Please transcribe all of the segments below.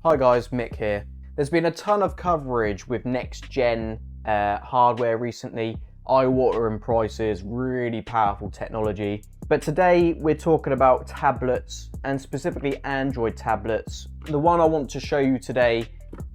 Hi guys, Mick here. There's been a ton of coverage with next-gen hardware recently, eye-watering prices, really powerful technology. But today we're talking about tablets, and specifically Android tablets. The one I want to show you today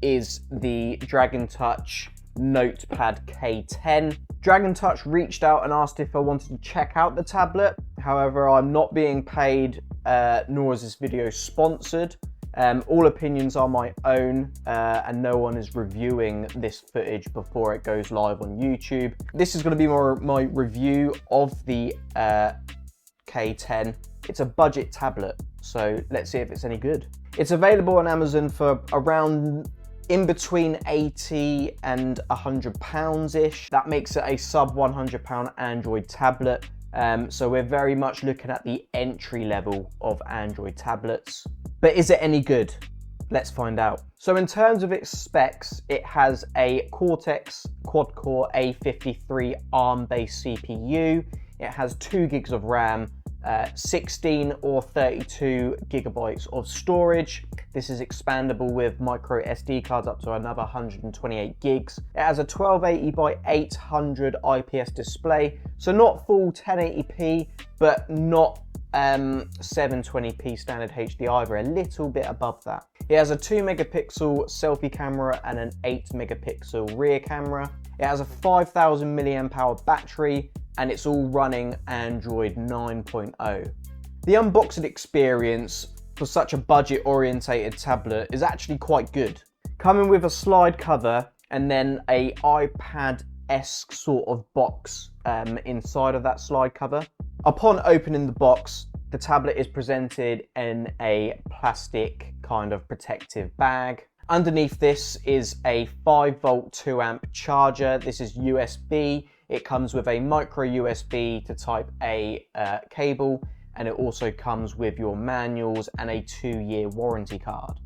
is the DragonTouch Notepad K10. DragonTouch reached out and asked if I wanted to check out the tablet. However, I'm not being paid, nor is this video sponsored. All opinions are my own, and no one is reviewing this footage before it goes live on YouTube. This is going to be my review of the K10. It's a budget tablet, so let's see if it's any good. It's available on Amazon for around in between 80 and £100-ish. That makes it a sub £100 Android tablet. So we're very much looking at the entry level of Android tablets. But is it any good? Let's find out. So in terms of its specs, it has a Cortex quad-core A53 ARM-based CPU. It has 2 gigs of RAM, 16 or 32 gigabytes of storage. This is expandable with micro SD cards up to another 128 gigs. It has a 1280 by 800 IPS display, so not full 1080p, but not 720p standard HD either, a little bit above that. It has a 2 megapixel selfie camera and an 8 megapixel rear camera. It has a 5000 milliamp hour battery, and it's all running Android 9.0. The unboxing experience for such a budget orientated tablet is actually quite good. Coming with a slide cover and then a iPad-esque sort of box inside of that slide cover. Upon opening the box, the tablet is presented in a plastic kind of protective bag. Underneath this is a 5-volt 2-amp charger. This is USB. It comes with a micro USB to type A cable, and it also comes with your manuals and a 2-year warranty card.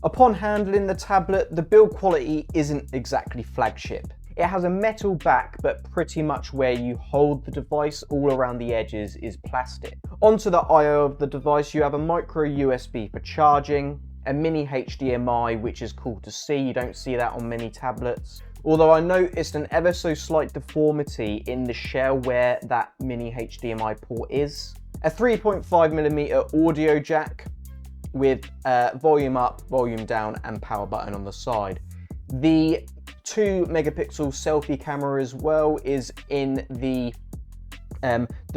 Upon handling the tablet, the build quality isn't exactly flagship. It has a metal back, but pretty much where you hold the device all around the edges is plastic. Onto the I/O of the device, you have a micro USB for charging, a mini HDMI, which is cool to see. You don't see that on many tablets. Although I noticed an ever so slight deformity in the shell where that mini HDMI port is. A 3.5mm audio jack with volume up, volume down and power button on the side. The 2 megapixel selfie camera as well is in the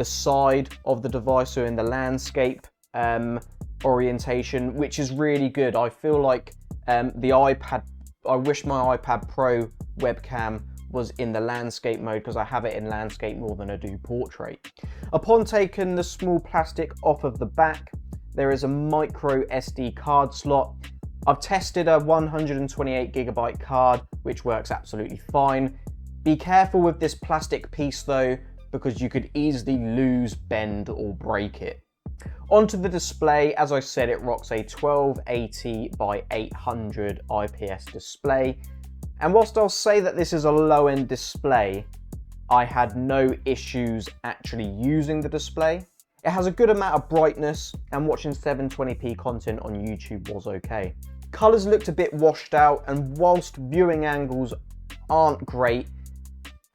side of the device, so in the landscape orientation, which is really good. I feel like I wish my iPad Pro webcam was in the landscape mode, because I have it in landscape more than I do portrait. Upon taking the small plastic off of the back, there is a micro SD card slot. I've tested a 128 gigabyte card, which works absolutely fine. Be careful with this plastic piece though, because you could easily lose, bend or break it. Onto the display, as I said, it rocks a 1280 by 800 IPS display. And whilst I'll say that this is a low-end display, I had no issues actually using the display. It has a good amount of brightness, and watching 720p content on YouTube was okay. Colours looked a bit washed out, and whilst viewing angles aren't great,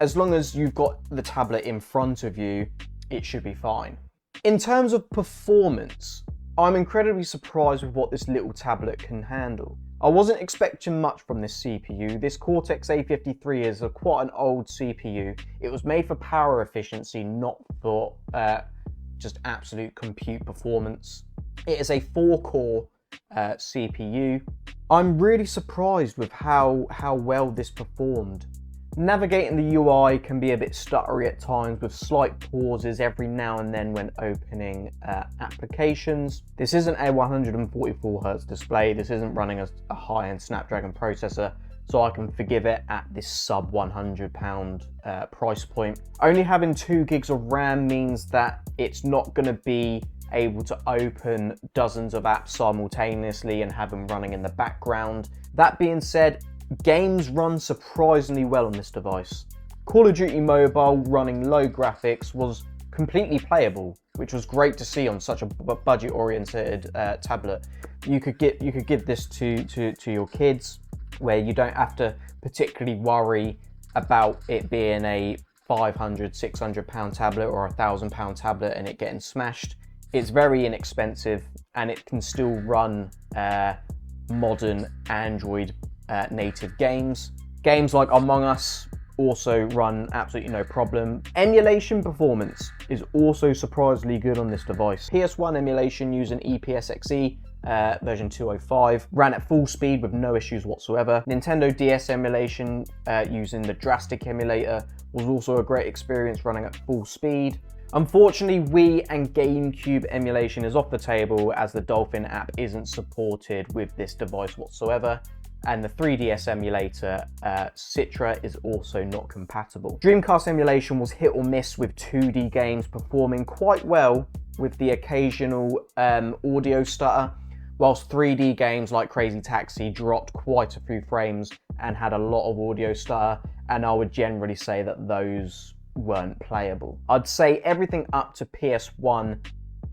as long as you've got the tablet in front of you, it should be fine. In terms of performance, I'm incredibly surprised with what this little tablet can handle. I wasn't expecting much from this CPU. This Cortex A53 is quite an old CPU. It was made for power efficiency, not for just absolute compute performance. It is a 4-core CPU. I'm really surprised with how well this performed. Navigating the UI can be a bit stuttery at times, with slight pauses every now and then when opening applications. This isn't a 144Hz display. This isn't running a high-end Snapdragon processor, so I can forgive it at this sub £100 price point. Only having 2 gigs of RAM means that it's not going to be able to open dozens of apps simultaneously and have them running in the background. That being said, games run surprisingly well on this device. Call of Duty Mobile running low graphics was completely playable. which was great to see on such a budget-oriented tablet. You could give this to your kids, where you don't have to particularly worry about it being a 500, 600 pound tablet or a £1,000 tablet and it getting smashed. It's very inexpensive and it can still run modern Android native games. Games like Among Us also run absolutely no problem. Emulation performance is also surprisingly good on this device. PS1 emulation using EPSXE version 205 ran at full speed with no issues whatsoever. Nintendo DS emulation using the Drastic emulator was also a great experience running at full speed. Unfortunately, Wii and GameCube emulation is off the table as the Dolphin app isn't supported with this device whatsoever, and the 3DS emulator, Citra, is also not compatible. Dreamcast emulation was hit or miss with 2D games performing quite well with the occasional audio stutter, whilst 3D games like Crazy Taxi dropped quite a few frames and had a lot of audio stutter, and I would generally say that those weren't playable. I'd say everything up to PS1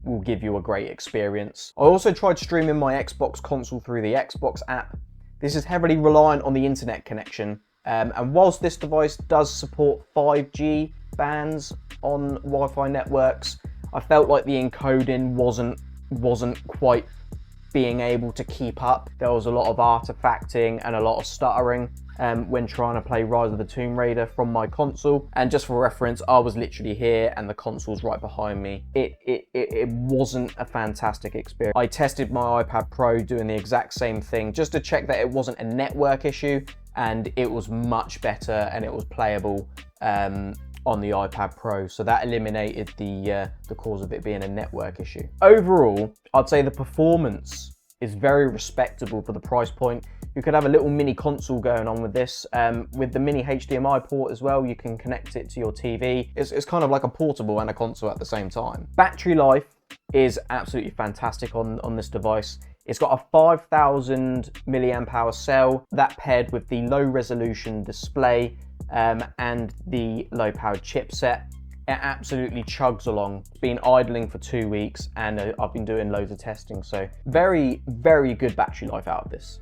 will give you a great experience. I also tried streaming my Xbox console through the Xbox app. This is heavily reliant on the internet connection, and whilst this device does support 5G bands on Wi-Fi networks, I felt like the encoding wasn't quite being able to keep up. There was a lot of artifacting and a lot of stuttering when trying to play Rise of the Tomb Raider from my console. And just for reference, I was literally here and the console's right behind me. It wasn't a fantastic experience. I tested my iPad Pro doing the exact same thing just to check that it wasn't a network issue, and it was much better and it was playable on the iPad Pro, so that eliminated the cause of it being a network issue. Overall, I'd say the performance is very respectable for the price point. You could have a little mini console going on with this. With the mini HDMI port as well, you can connect it to your TV. It's kind of like a portable and a console at the same time. Battery life is absolutely fantastic on this device. It's got a 5,000 milliamp hour cell that paired with the low resolution display and the low powered chipset. It absolutely chugs along. It's been idling for 2 weeks and I've been doing loads of testing, so very, very good battery life out of this.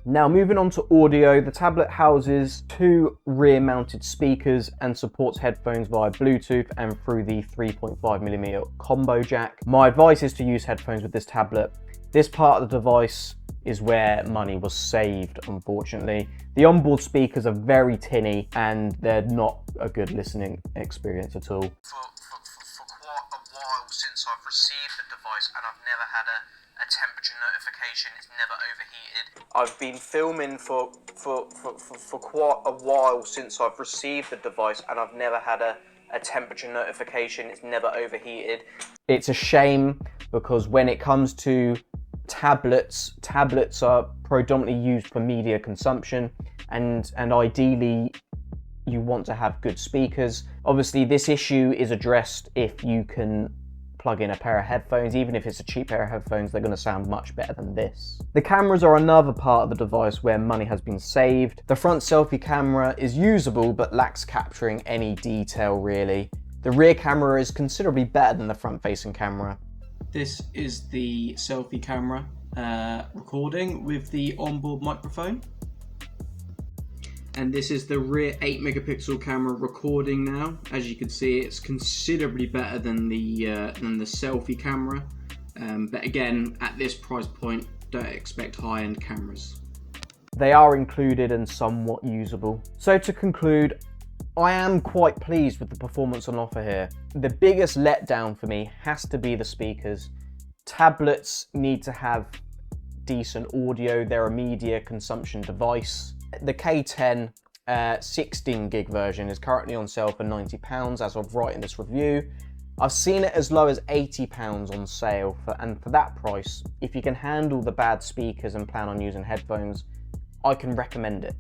Now moving on to audio, the tablet houses 2 rear mounted speakers and supports headphones via Bluetooth and through the 3.5mm combo jack. My advice is to use headphones with this tablet. This part of the device is where money was saved, unfortunately. The onboard speakers are very tinny and they're not a good listening experience at all. For quite a while since I've received the device and I've never had a temperature notification, it's never overheated. I've been filming for quite a while since I've received the device and I've never had a temperature notification, it's never overheated. It's a shame because when it comes to tablets are predominantly used for media consumption, and ideally you want to have good speakers. Obviously this issue is addressed if you can plug in a pair of headphones. Even if it's a cheap pair of headphones, they're going to sound much better than this. The cameras are another part of the device where money has been saved. The front selfie camera is usable but lacks capturing any detail really. The rear camera is considerably better than the front facing camera. This is the selfie camera recording with the onboard microphone. And this is the rear 8 megapixel camera recording now. As you can see, it's considerably better than the selfie camera. But again, at this price point, don't expect high-end cameras. They are included and somewhat usable. So to conclude, I am quite pleased with the performance on offer here. The biggest letdown for me has to be the speakers. Tablets need to have decent audio. They're a media consumption device. The K10 16 gig version is currently on sale for £90 as of writing this review. I've seen it as low as £80 on sale, and for that price, if you can handle the bad speakers and plan on using headphones, I can recommend it.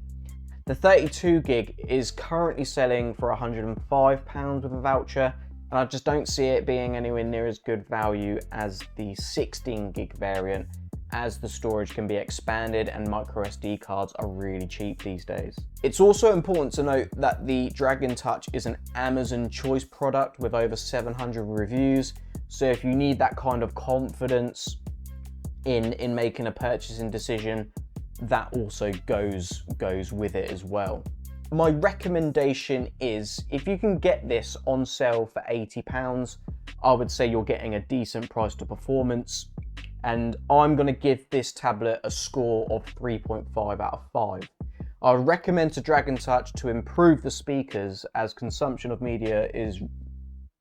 The 32 gig is currently selling for £105 with a voucher, and I just don't see it being anywhere near as good value as the 16 gig variant, as the storage can be expanded and micro SD cards are really cheap these days. It's also important to note that the DragonTouch is an Amazon choice product with over 700 reviews, So if you need that kind of confidence in making a purchasing decision, that also goes with it as well. My recommendation is, if you can get this on sale for £80, I would say you're getting a decent price to performance, and I'm going to give this tablet a score of 3.5 out of 5. I would recommend to DragonTouch to improve the speakers, as consumption of media is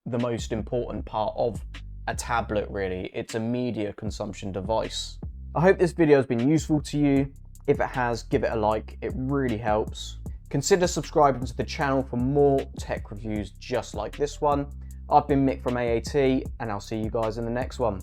the most important part of a tablet really. It's a media consumption device. I hope this video has been useful to you. If it has, give it a like, it really helps. Consider subscribing to the channel for more tech reviews just like this one. I've been Mick from AAT, and I'll see you guys in the next one.